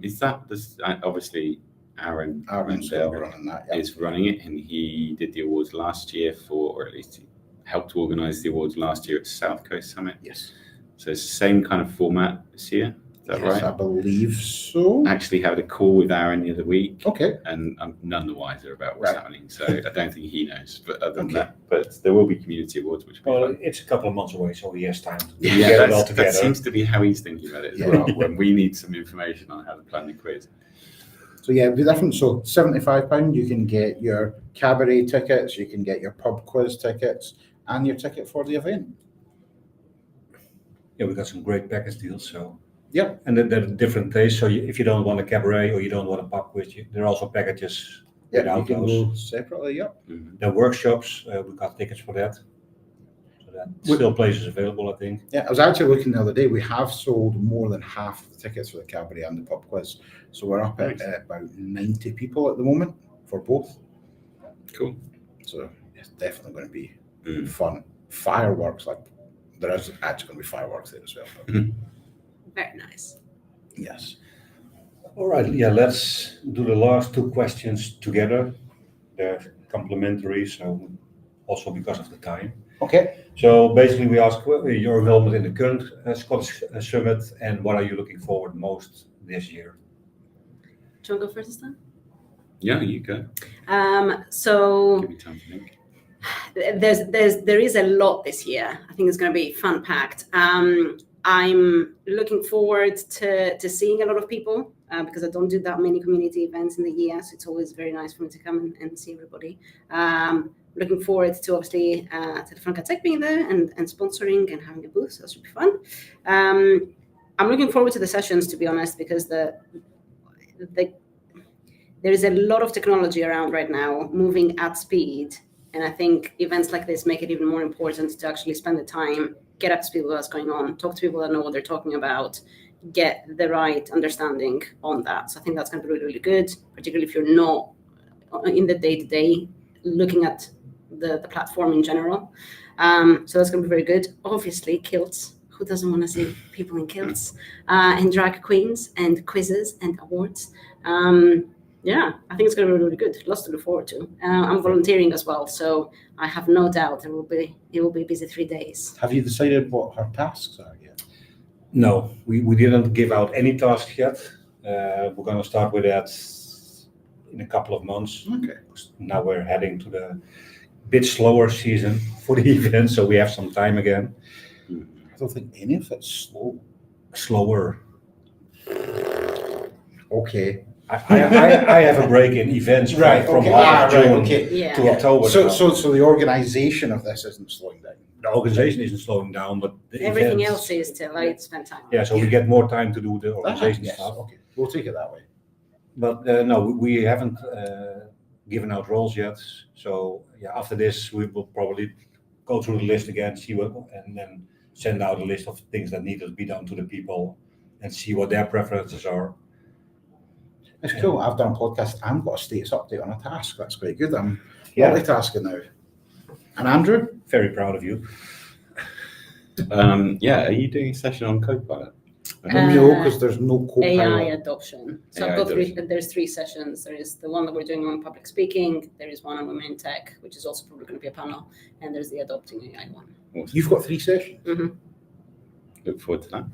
Is that this? Obviously, Aaron Aaron's going to be Mandel running that. Yeah. is running it, and he did the awards last year or at least he helped organise the awards last year at South Coast Summit. Yes. So it's the same kind of format this year. Is that Yes, right? I believe so. I actually had a call with Aaron the other week. Okay. And I'm none the wiser about what's Right. happening, so I don't think he knows. But other than Okay. that, but there will be community awards, which will be Well, fun. it's a couple of months away, so he has time to Yeah, get it all that together. seems to be how he's thinking about it as Yeah. well. When we need some information on how to plan the quiz. So yeah, it'll be different. So £75, you can get your cabaret tickets, you can get your pub quiz tickets, and your ticket for the event. Yeah, we got some great package deals. So Yep. and they're different tastes. So if you don't want a cabaret or you don't want a pub quiz, there are also packages Yeah, you without can those. go separately. Yep. Mhm. The workshops, we got tickets for that. So that still places available, I think. Yeah, I was actually looking the other day. We have sold more than half of the tickets for the cabaret and the pub quiz, so we're up at Nice. about 90 people at the moment for both. Cool. So it's definitely going to be Mm. fun. Fireworks, like there is actually going to be fireworks there as well. Very nice. Yes. All right, yeah, let's do the last two questions together. They're complementary, so also because of the time. Okay. So basically, we ask your involvement in the current Scottish Summit and what are you looking forward most this year? Do you want to go first this time? Yeah, you go. So Give me time to think. there is a lot this year. I think it's going to be fun packed. I'm looking forward to seeing a lot of people because I don't do that many community events in the year, so it's always very nice for me to come and see everybody. Looking forward to obviously to the Franca Tech being there and sponsoring and having a booth, so that should be fun. I'm looking forward to the sessions, to be honest, because there is a lot of technology around right now moving at speed. And I think events like this make it even more important to actually spend the time, get up to speed with what's going on, talk to people that know what they're talking about, get the right understanding on that. So I think that's going to be really, really good, particularly if you're not in the day-to-day looking at the platform in general. So that's going to be very good. Obviously, kilts. Who doesn't want to see people in kilts? And drag queens and quizzes and awards. Yeah, I think it's going to be really good. Lots to look forward to. I'm volunteering as well, so I have no doubt it will be busy 3 days. Have you decided what her tasks are yet? No, we didn't give out any tasks yet. We're going to start with that in a couple of months. Okay. Now we're heading to the bit slower season for the event, so we have some time again. I don't think any of it's Slower. Okay. I have a break in events from half of June Yeah. to October. So the organisation of this isn't slowing down. The organization isn't slowing down, but the Everything events, else is till I spend time. Yeah, so we get more time to do the organization Yes, stuff. okay. We'll take it that way. But no, we haven't given out roles yet. So yeah, after this, we will probably go through the list again, see what, and then send out a list of things that need to be done to the people and see what their preferences are. It's cool. I've done a podcast and got a status update on a task. That's quite good. I'm Yeah. multitasking now. And Andrew? Very proud of you. Yeah, are you doing a session on Copilot? No, because there's no AI co-pilot. adoption. So AI I've got adoption. there's 3 sessions. There is the one that we're doing on public speaking. There is one on women in tech, which is also probably going to be a panel. And there's the adopting AI one. Awesome. You've got 3 sessions. Look forward to that.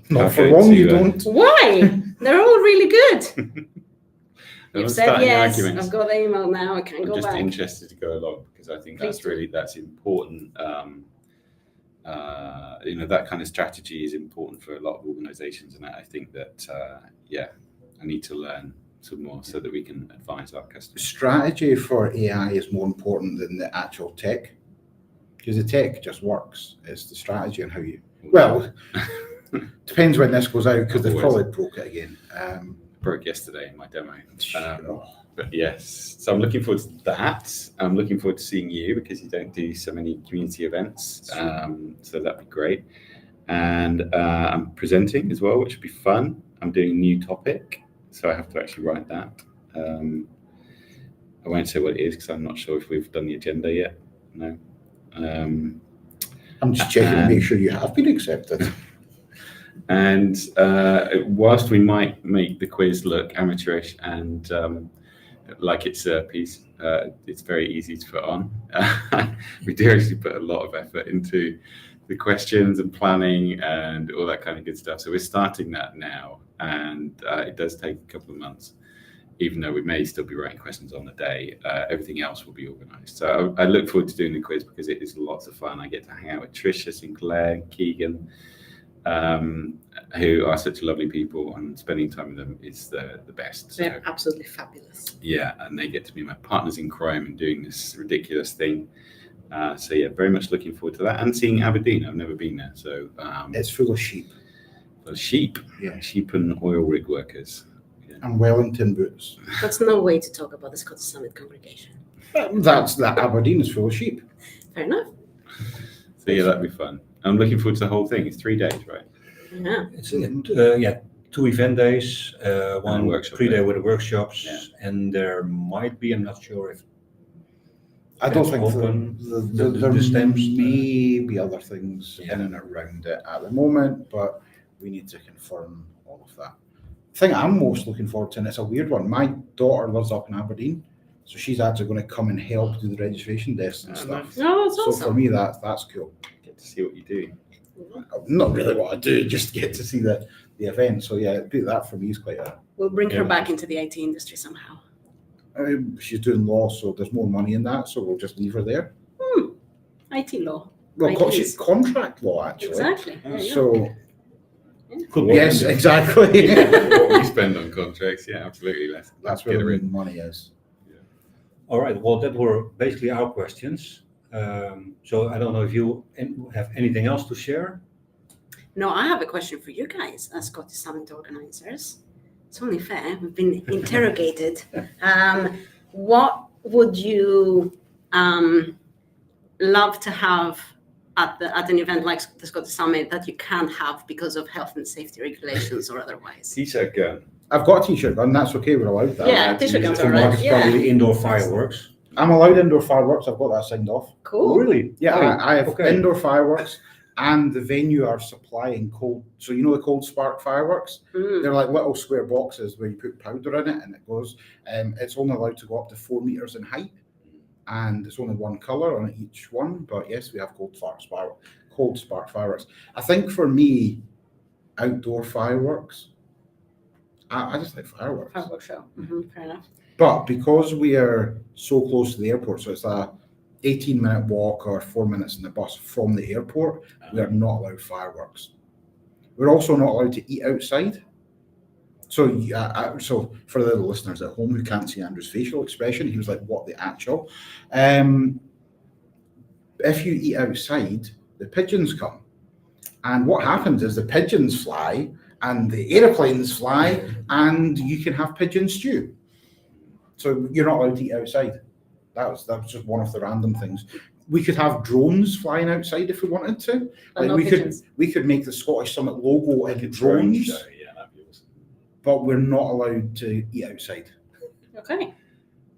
Not I'll for go long, to, you don't. Why? They're all really good. You've Everyone's said starting yes. arguments. I've got the email now. I can't I'm go just back. interested to go along because I think Please do. that's important. That kind of strategy is important for a lot of organizations, and I think that I need to learn some more so that we can advise our customers. Strategy for AI is more important than the actual tech, because the tech just works. It's the strategy and how you. Well, depends when this goes out, because they've Always. probably broke it again. Broke yesterday in my demo. Sure. But yes, so I'm looking forward to that. I'm looking forward to seeing you because you don't do so many community events. So that'd be great. And I'm presenting as well, which would be fun. I'm doing a new topic, so I have to actually write that. I won't say what it is because I'm not sure if we've done the agenda yet. No. I'm just checking to make sure you have been accepted. And whilst we might make the quiz look amateurish and like it's a piece, it's very easy to put on. We do actually put a lot of effort into the questions and planning and all that kind of good stuff. So we're starting that now, and it does take a couple of months, even though we may still be writing questions on the day. Everything else will be organised. So I look forward to doing the quiz because it is lots of fun. I get to hang out with Tricia, Sinclair, and Keegan, who are such lovely people, and spending time with them is the best. So, They're absolutely fabulous. yeah, and they get to be my partners in crime and doing this ridiculous thing. So yeah, very much looking forward to that, and seeing Aberdeen. I've never been there, so It's full of sheep sheep, Yeah. sheep and oil rig workers. and Wellington boots. That's no way to talk about the Scottish Summit congregation. That's that Aberdeen is full of sheep. Fair enough. So yeah, that'd be fun. I'm looking forward to the whole thing. It's 3 days, right? Yeah. It's 2 event days, one workshop pre-day day. with the workshops, Yeah. and there might be, I'm not sure if I don't It's think open. there The stems, may be other things Yeah. in and around it at the moment, but we need to confirm all of that. The thing I'm most looking forward to, and it's a weird one, my daughter lives up in Aberdeen, so she's actually going to come and help do the registration desks and Oh, stuff. nice. No, that's So for awesome. me, that's cool. Get to see what you do. Not really what I do, just get to see the event. So yeah, that for me is quite a. We'll bring her Yeah. back into the IT industry somehow. She's doing law, so there's more money in that, so we'll just leave her there. IT law. Well, ITs. she's contract law actually. Exactly. There you go. So could be. yes, exactly. What we spend on contracts, yeah, absolutely. Let's That's get where her the in. money is. All right, well, that were basically our questions. So I don't know if you have anything else to share. No, I have a question for you guys as Scottish Summit organizers. It's only fair. We've been interrogated. What would you love to have at an event like the Scottish Summit that you can't have because of health and safety regulations or otherwise? T-shirt gun. I've got a T-shirt gun. That's okay. We're allowed that. Yeah, T-shirt guns For are Mark, right. it's Yeah. probably indoor fireworks. I'm allowed indoor fireworks. I've got that signed off. Cool. Really? Yeah, Oh, I have okay. indoor fireworks, and the venue are supplying cold. So you know the cold spark fireworks? Mm. They're like little square boxes where you put powder in it and it goes. It's only allowed to go up to 4 meters in height, and it's only one color on each one. But yes, we have cold spark fireworks. I think for me, outdoor fireworks. I just like fireworks. Fireworks show. Fair enough. But because we are so close to the airport, so it's a 18-minute walk or 4 minutes in the bus from the airport, we are not allowed fireworks. We're also not allowed to eat outside. So, so for the listeners at home who can't see Andrew's facial expression, he was like, "What the actual?" If you eat outside, the pigeons come, and what happens is the pigeons fly and the aeroplanes fly, and you can have pigeon stew. So you're not allowed to eat outside. That was just one of the random things. We could have drones flying outside if we wanted to. But Like no we pigeons. could make the Scottish Summit logo in Drone drones, show, yeah, that'd be awesome. but we're not allowed to eat outside. Okay.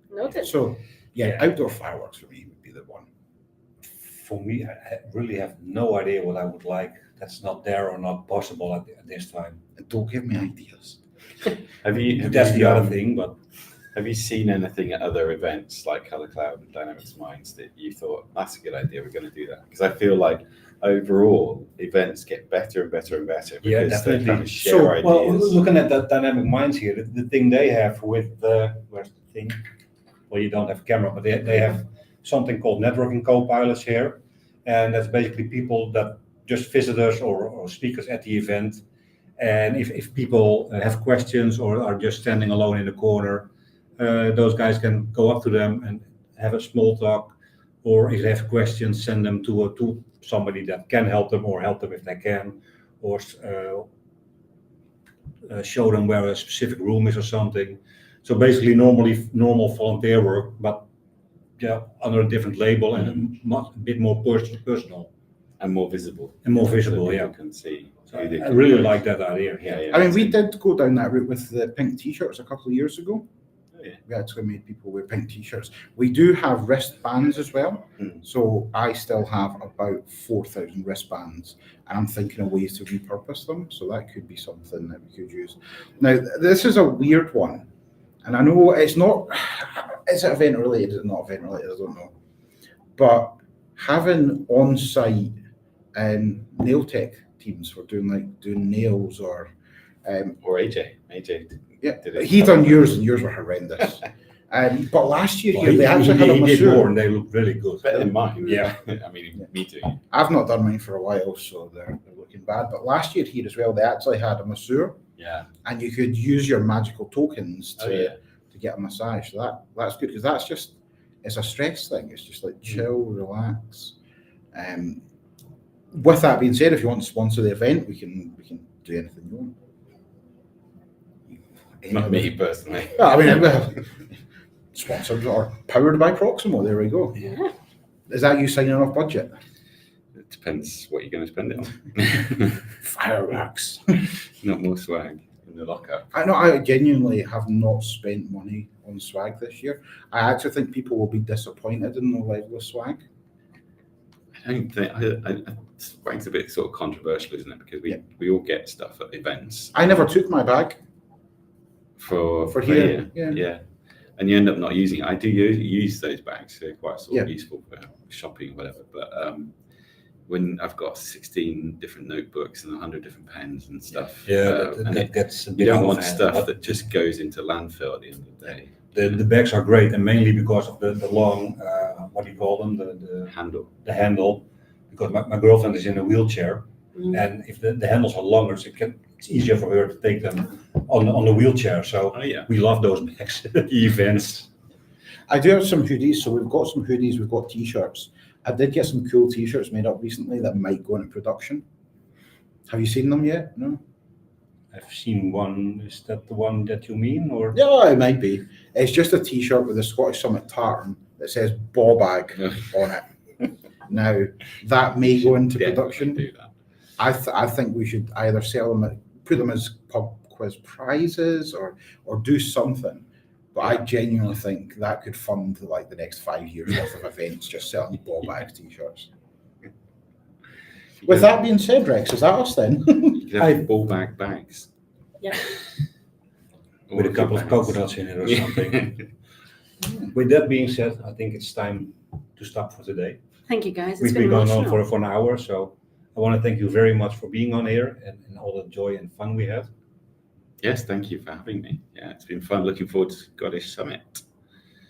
Noted. So yeah, Yeah. outdoor fireworks for me would be the one. For me, I really have no idea what I would like. That's not there or not possible at this time. Don't give me ideas. Have That's you, the other thing, but Have you seen anything at other events like Colour Cloud and Dynamics Minds that you thought, that's a good idea, we're going to do that? Because I feel like overall events get better and better and better because Yeah, they definitely. kind of share So, ideas. well, looking at the Dynamic Minds here, the thing they have with where's the thing? Well, you don't have a camera, but they have something called networking co-pilots here, and that's basically people that just visitors or speakers at the event. And if people have questions or are just standing alone in the corner, those guys can go up to them and have a small talk, or if they have questions, send them to somebody that can help them or help them if they can, or show them where a specific room is or something. So basically normal volunteer work, but yeah, under a different label and a bit more personal. And more visible. And more So visible, people yeah. can see. So who they I can really approach. like that idea. Yeah. I mean, we did go down that route with the pink T-shirts a couple of years ago. Oh, yeah. We actually made people wear pink T-shirts. We do have wristbands as well. Mm. So I still have about 4,000 wristbands, and I'm thinking of ways to repurpose them. So that could be something that we could use. Now, this is a weird one, and I know it's not. Is it event related? Is it not event related? I don't know. But having on-site nail tech teams for doing nails or AJ. yeah, Did it. he done yours and yours were horrendous. But last year Well, here, they actually had a he did more masseur. and they look really good. Better than mine. Yeah. I mean, me too. I've not done mine for a while, so they're looking bad. But last year here as well, they actually had a masseur, Yeah. and you could use your magical tokens Oh, yeah. to get a massage. So that's good, because it's a stress thing. It's just like chill, relax. With that being said, if you want to sponsor the event, we can do anything you want. Not me personally. Yeah, I mean, well, sponsored or powered by Proximo. There we go. Yeah. Is that you signing off budget? It depends what you're going to spend it on. Fireworks. Not more swag in the lockup. I genuinely have not spent money on swag this year. I actually think people will be disappointed in the level of swag. I don't think swag's a bit sort of controversial, isn't it? Because we all get stuff at events I never took my bag for here. here. Yeah. And you end up not using it. I do use those bags. They're quite sort of Yeah. useful for shopping or whatever. But when I've got 16 different notebooks and 100 different pens and stuff, and that gets a you bit don't out of want hand, stuff but that just goes into landfill at the end of the day. the bags are great, and mainly because of the long, what do you call them, Handle. the handle, because my girlfriend is in a wheelchair, and if the handles are longer, so it's easier for her to take them on the wheelchair. So Oh yeah. we love those bags at the events. I do have some hoodies, so we've got some hoodies, we've got T-shirts. I did get some cool T-shirts made up recently that might go into production. Have you seen them yet? No? I've seen one. Is that the one that you mean, or? Yeah, it might be. It's just a T-shirt with the Scottish Summit tartan that says "Bobag" on it. Now that may go into Definitely production. do that. I think we should either sell them, put them as pub quiz prizes, or do something. But I genuinely think that could fund like the next 5 years worth of events, just selling Bobag T-shirts. With that being said, Rex, is that us then? You could have ball bag bags. Yeah. With a couple of coconuts in it or something. With that being said, I think it's time to stop for today. Thank you, guys. It's We've been been going on emotional. for an hour, so I want to thank you very much for being on here and all the joy and fun we had. Yes, thank you for having me. Yeah, it's been fun. Looking forward to Scottish Summit.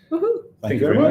Woohoo. Thank you very much.